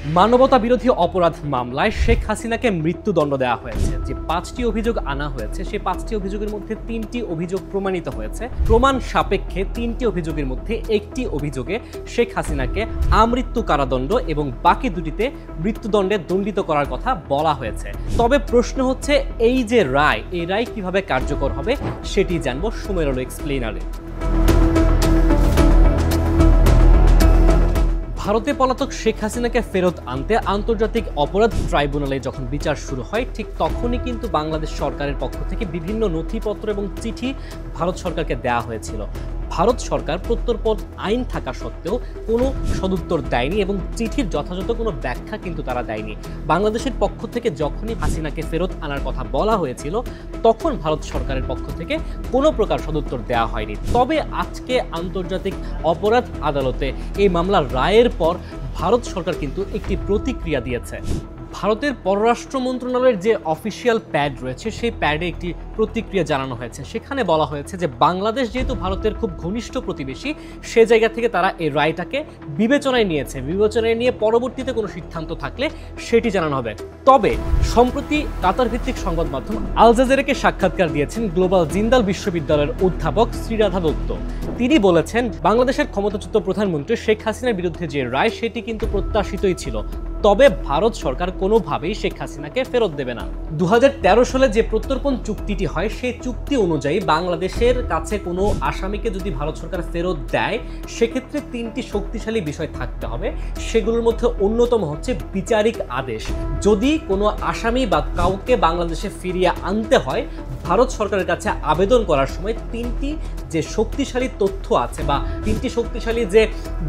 মানবতা বিরোধী অপরাধ মামলায় শেখ হাসিনাকে মৃত্যুদণ্ড দেওয়া হয়েছে। যে ৫টি অভিযোগ আনা হয়েছে সেই ৫টি অভিযোগের মধ্যে ৩টি অভিযোগ প্রমাণিত হয়েছে। প্রমাণ সাপেক্ষে ৩টি অভিযোগের মধ্যে একটি অভিযোগে শেখ হাসিনাকে আমৃত্যু কারাদণ্ড এবং বাকি দুটিতে মৃত্যুদণ্ডে দণ্ডিত করার কথা বলা হয়েছে। তবে প্রশ্ন হচ্ছে, এই যে রায়, এই রায় কিভাবে কার্যকর হবে সেটি জানবো সুমের আলো এক্সপ্লেইনারে। ভারতে পলাতক শেখ হাসিনাকে ফেরত আনতে আন্তর্জাতিক অপরাধ ট্রাইব্যুনালে যখন বিচার শুরু হয়, ঠিক তখনই কিন্তু বাংলাদেশ সরকারের পক্ষ থেকে বিভিন্ন নথিপত্র এবং চিঠি ভারত সরকারকে দেওয়া হয়েছিল। ভারত সরকার প্রত্যর্পণ আইন থাকা সত্ত্বেও কোনো সদুত্তর দেয়নি এবং চিঠির যথাযথ কোনো ব্যাখ্যা কিন্তু তারা দেয়নি। বাংলাদেশের পক্ষ থেকে যখনই হাসিনাকে ফেরত আনার কথা বলা হয়েছিল, তখন ভারত সরকারের পক্ষ থেকে কোনো প্রকার সদুত্তর দেওয়া হয়নি। তবে আজকে আন্তর্জাতিক অপরাধ আদালতে এই মামলার রায়ের পর ভারত সরকার কিন্তু একটি প্রতিক্রিয়া দিয়েছে। ভারতের পররাষ্ট্র মন্ত্রণালয়ের যে অফিসিয়াল প্যাড রয়েছে, সেই প্যাডে একটি প্রতিক্রিয়া জানানো হয়েছে। সেখানে বলা হয়েছে যে বাংলাদেশ যেহেতু ভারতের খুব ঘনিষ্ঠ প্রতিবেশী, সে জায়গা থেকে তারা এই রায়টাকে বিবেচনায় নিয়েছে। বিবেচনায় নিয়ে পরবর্তীতে কোনো সিদ্ধান্ত থাকলে সেটি জানানো হবে। তবে সম্প্রতি কাতার ভিত্তিক সংবাদ মাধ্যম আল জাজিরাকে সাক্ষাৎকার দিয়েছেন গ্লোবাল জিন্দাল বিশ্ববিদ্যালয়ের অধ্যাপক শ্রীরাধা দত্ত। তিনি বলেছেন, বাংলাদেশের ক্ষমতাচ্যুত প্রধানমন্ত্রী শেখ হাসিনার বিরুদ্ধে যে রায়, সেটি কিন্তু প্রত্যাশিতই ছিল। তবে ভারত সরকার কোনোভাবেই শেখ হাসিনাকে ফেরত দেবে না। ২০১৩ সালে যে প্রত্যর্পণ চুক্তিটি হয়, সেই চুক্তি অনুযায়ী বাংলাদেশের কাছে কোনো আসামিকে যদি ভারত সরকার ফেরত দেয়, সেক্ষেত্রে ৩টি শক্তিশালী বিষয় থাকতে হবে। সেগুলোর মধ্যে অন্যতম হচ্ছে বিচারিক আদেশ। যদি কোনো আসামি বা কাউকে বাংলাদেশে ফিরিয়ে আনতে হয়, ভারত সরকারের কাছে আবেদন করার সময় ৩টি যে শক্তিশালী তথ্য আছে বা ৩টি শক্তিশালী যে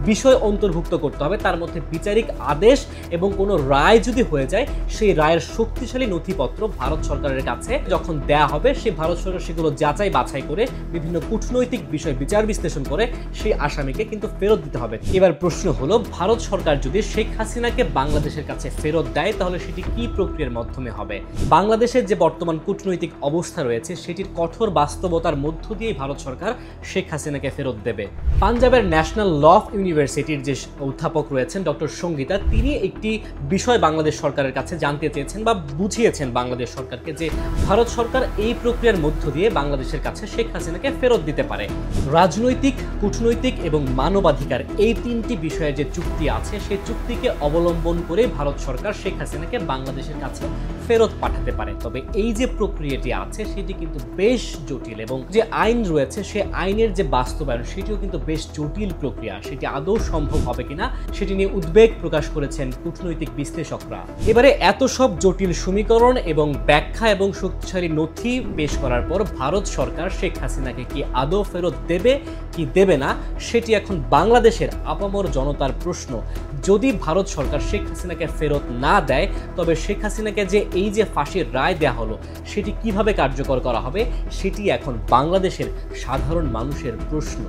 বিষয় অন্তর্ভুক্ত করতে হবে, তার মধ্যে বিচারিক আদেশ এবং কোনো রায় যদি হয়ে যায়, সেই রায়ের শক্তিশালী নথিপত্র ভারত সরকারের কাছে যখন দেয়া হবে, সেই ভারত সরকার সেগুলো যাচাই বাছাই করে বিভিন্ন কূটনৈতিক বিষয় বিচার বিশ্লেষণ করে সেই আসামিকে কিন্তু ফেরত দিতে হবে। এবার প্রশ্ন হলো, ভারত সরকার যদি শেখ হাসিনাকে বাংলাদেশের কাছে ফেরত দেয়, তাহলে সেটি কি প্রক্রিয়ার মাধ্যমে হবে? বাংলাদেশের যে বর্তমান কূটনৈতিক অবস্থা রয়েছে, সেটির কঠোর বাস্তবতার মধ্য দিয়েই ভারত সরকার শেখ হাসিনাকে ফেরত দেবে। পাঞ্জাবের ন্যাশনাল ল ইউনিভার্সিটির যে অধ্যাপক রয়েছেন ডক্টর সঙ্গীতা, তিনি একটি বিষয় বাংলাদেশ সরকারের কাছে জানতে চেয়েছেন বা বুঝিয়েছেন বাংলাদেশ সরকারকে যে ভারত সরকার এই প্রক্রিয়ার মধ্য দিয়ে বাংলাদেশের কাছে শেখ হাসিনাকে ফেরত দিতে পারে। রাজনৈতিক, কূটনৈতিক এবং মানবাধিকার, এই 3টি বিষয়ের যে চুক্তি আছে, সেই চুক্তিকে অবলম্বন করে ভারত সরকার শেখ হাসিনাকে বাংলাদেশের কাছে ফেরত পাঠাতে পারে। তবে এই যে প্রক্রিয়াটি আছে, সেটি কিন্তু বেশ জটিল এবং যে আইন রয়েছে, সে আইনের যে বাস্তবায়ন, সেটিও কিন্তু বেশ জটিল প্রক্রিয়া। সেটি আদৌ সম্ভব হবে কিনা, সেটি নিয়ে উদ্বেগ প্রকাশ করেছেন কূটনৈতিক বিশ্লেষকরা। এবারে এত সব জটিল সমীকরণ এবং ব্যাখ্যা এবং শক্তিশালী নথি পেশ করার পর ভারত সরকার শেখ হাসিনাকে কি আদৌ ফেরত দেবে কি দেবে না, সেটি এখন বাংলাদেশের আপামর জনতার প্রশ্ন। যদি ভারত সরকার শেখ হাসিনাকে ফেরত না দেয়, তবে শেখ হাসিনাকে যে এই যে ফাঁসির রায় দেয়া হলো, সেটি কিভাবে কার্যকর করা হবে, সেটি এখন বাংলাদেশের সাধারণ মানুষের প্রশ্ন।